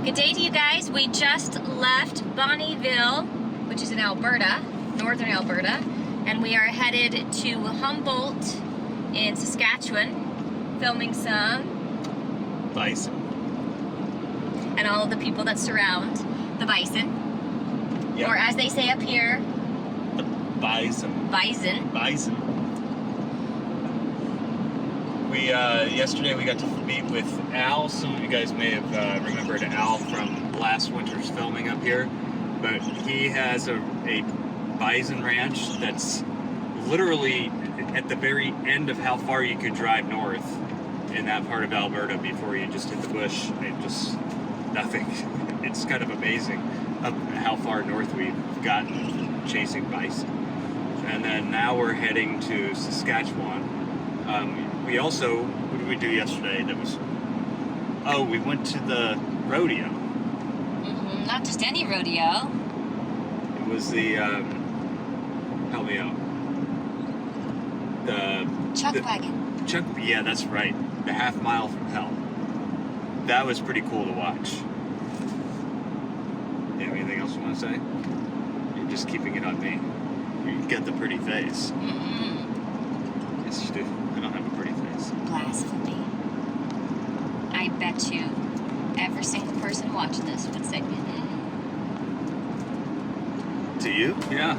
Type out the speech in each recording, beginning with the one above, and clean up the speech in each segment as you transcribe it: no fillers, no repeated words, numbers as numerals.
Good day to you guys. We just left Bonnyville, which is in Alberta, northern Alberta, and we are headed to Humboldt in Saskatchewan, filming some bison. And all of the people that surround the bison. Yep. Or as they say up here, the bison. Bison. Bison. Yesterday we got to meet with Al. Some of you guys may have remembered Al from last winter's filming up here, but he has a bison ranch that's literally at the very end of how far you could drive north in that part of Alberta before you just hit the bush. Just nothing. It's kind of amazing how far north we've gotten chasing bison. And then now we're heading to Saskatchewan. We also, what did we do yesterday? We went to the rodeo. Mm-hmm. Not just any rodeo. It was the, help me out. Wagon. Yeah, that's right. The half mile from hell. That was pretty cool to watch. You have anything else you want to say? You're just keeping it on me. You get the pretty face. Mm-mm. Yes, you do. I don't have a pretty face. Blasphemy. I bet you every single person watching this would say, To you? Yeah.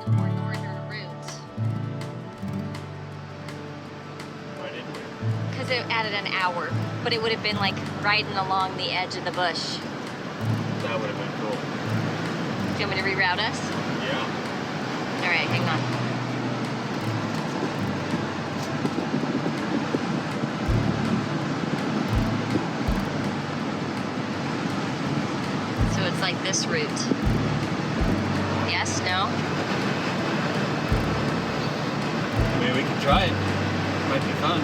More northern route. Why didn't we? Because it added an hour, but it would have been like riding along the edge of the bush. That would have been cool. Do you want me to reroute us? Yeah. All right, hang on. So it's like this route. Yes, no? I mean, we can try it. It might be fun.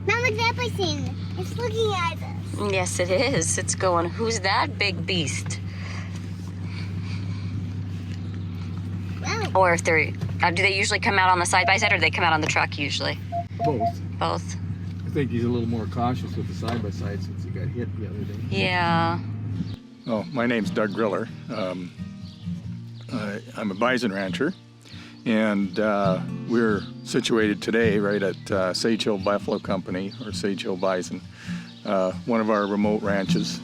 Mom, look at that bison. It's looking at us. Yes, it is. It's going, who's that big beast? Wow. Or if they're, do they usually come out on the side-by-side or do they come out on the truck usually? Both. Both. I think he's a little more cautious with the side-by-side since he got hit the other day. Yeah. Oh, my name's Doug Griller. I'm a bison rancher, and we're situated today right at Sage Hill Buffalo Company, or Sage Hill Bison, one of our remote ranches.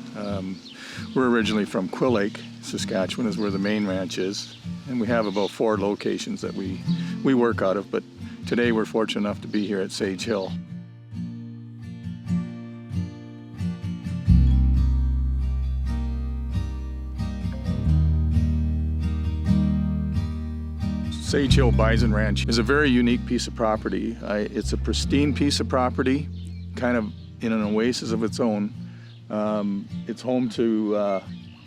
We're originally from Quill Lake, Saskatchewan, is where the main ranch is, and we have about 4 locations that we work out of, but today we're fortunate enough to be here at Sage Hill. Sage Hill Bison Ranch is a very unique piece of property. It's a pristine piece of property, kind of in an oasis of its own. It's home to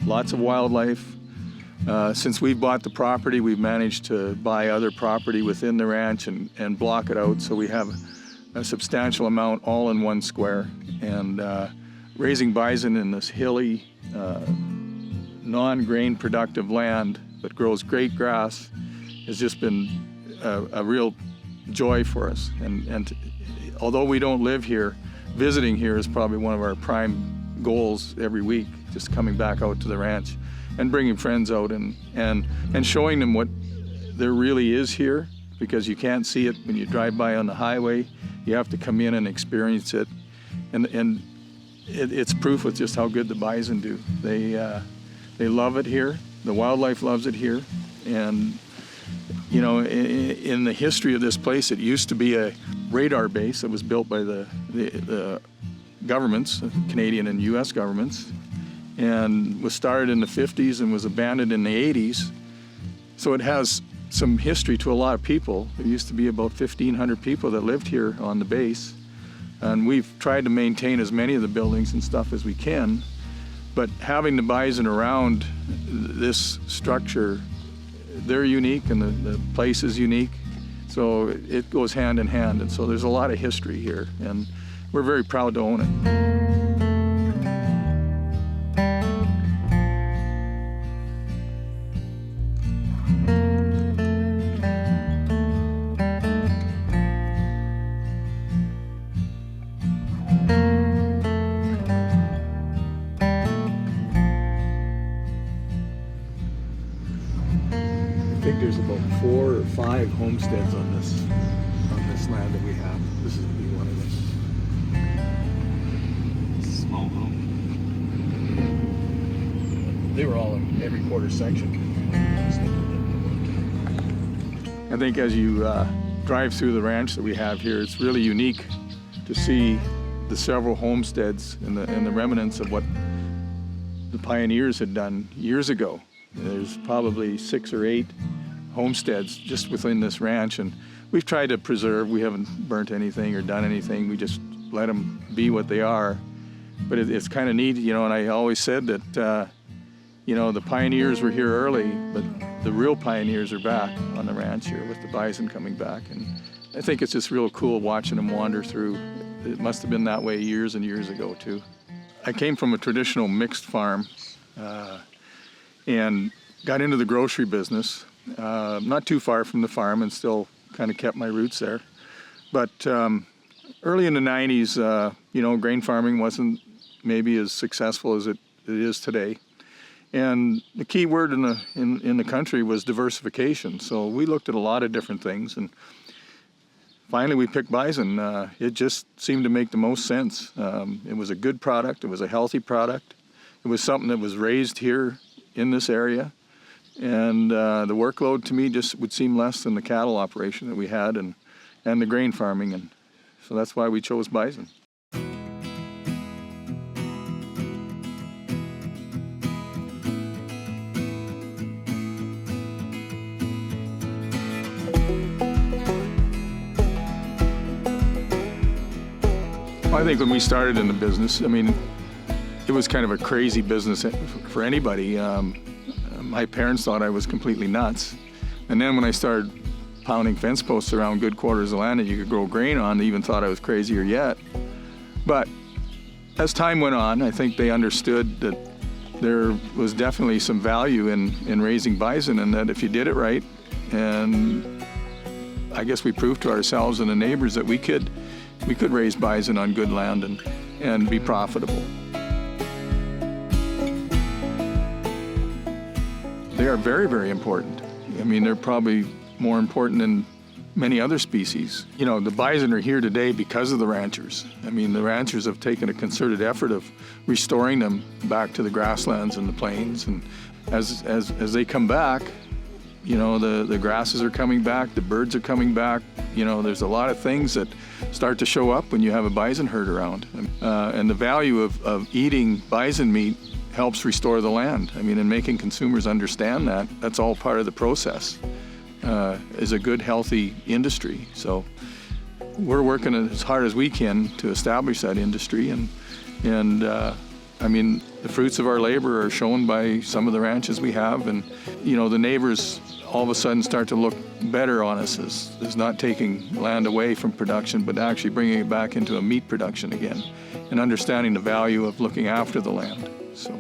lots of wildlife. Since we've bought the property, we've managed to buy other property within the ranch and block it out, so we have a substantial amount all in one square. And raising bison in this hilly, non-grain productive land that grows great grass has just been a real joy for us. And although we don't live here, visiting here is probably one of our prime goals every week, just coming back out to the ranch and bringing friends out and showing them what there really is here, because you can't see it when you drive by on the highway. You have to come in and experience it. And it's proof with just how good the bison do. They love it here. The wildlife loves it here. And, you know, in the history of this place, it used to be a radar base that was built by the governments, Canadian and U.S. governments, and was started in the 50s and was abandoned in the 80s. So it has some history to a lot of people. There used to be about 1,500 people that lived here on the base. And we've tried to maintain as many of the buildings and stuff as we can. But having the bison around this structure, they're unique and the place is unique. So it goes hand in hand. And so there's a lot of history here. And we're very proud to own it. I think there's about 4 or 5 homesteads on this land that we have. This is gonna be one of them. Small home. They were all in every quarter section. I think as you drive through the ranch that we have here, it's really unique to see the several homesteads and the remnants of what the pioneers had done years ago. There's probably 6 or 8 homesteads just within this ranch, and we've tried to preserve. We haven't burnt anything or done anything. We just let them be what they are. But it's kind of neat, you know, and I always said that, you know, the pioneers were here early, but the real pioneers are back on the ranch here with the bison coming back. And I think it's just real cool watching them wander through. It must have been that way years and years ago, too. I came from a traditional mixed farm and got into the grocery business. Not too far from the farm and still kind of kept my roots there. But early in the 90s, you know, grain farming wasn't maybe as successful as it is today. And the key word in the country was diversification. So we looked at a lot of different things, and finally we picked bison. It just seemed to make the most sense. It was a good product. It was a healthy product. It was something that was raised here in this area. And the workload to me just would seem less than the cattle operation that we had and the grain farming. And so that's why we chose bison. I think when we started in the business, I mean, it was kind of a crazy business for anybody. My parents thought I was completely nuts. And then when I started pounding fence posts around good quarters of land that you could grow grain on, they even thought I was crazier yet. But as time went on, I think they understood that there was definitely some value in raising bison, and that if you did it right, and I guess we proved to ourselves and the neighbors that we could raise bison on good land and be profitable. They are very, very important. I mean, they're probably more important than many other species. You know, the bison are here today because of the ranchers. I mean, the ranchers have taken a concerted effort of restoring them back to the grasslands and the plains. And as they come back, you know, the grasses are coming back, the birds are coming back. You know, there's a lot of things that start to show up when you have a bison herd around. And the value of eating bison meat helps restore the land. I mean, and making consumers understand that, that's all part of the process, is a good, healthy industry. So we're working as hard as we can to establish that industry. And I mean, the fruits of our labor are shown by some of the ranches we have. And, you know, the neighbors all of a sudden start to look better on us as not taking land away from production, but actually bringing it back into a meat production again, and understanding the value of looking after the land. So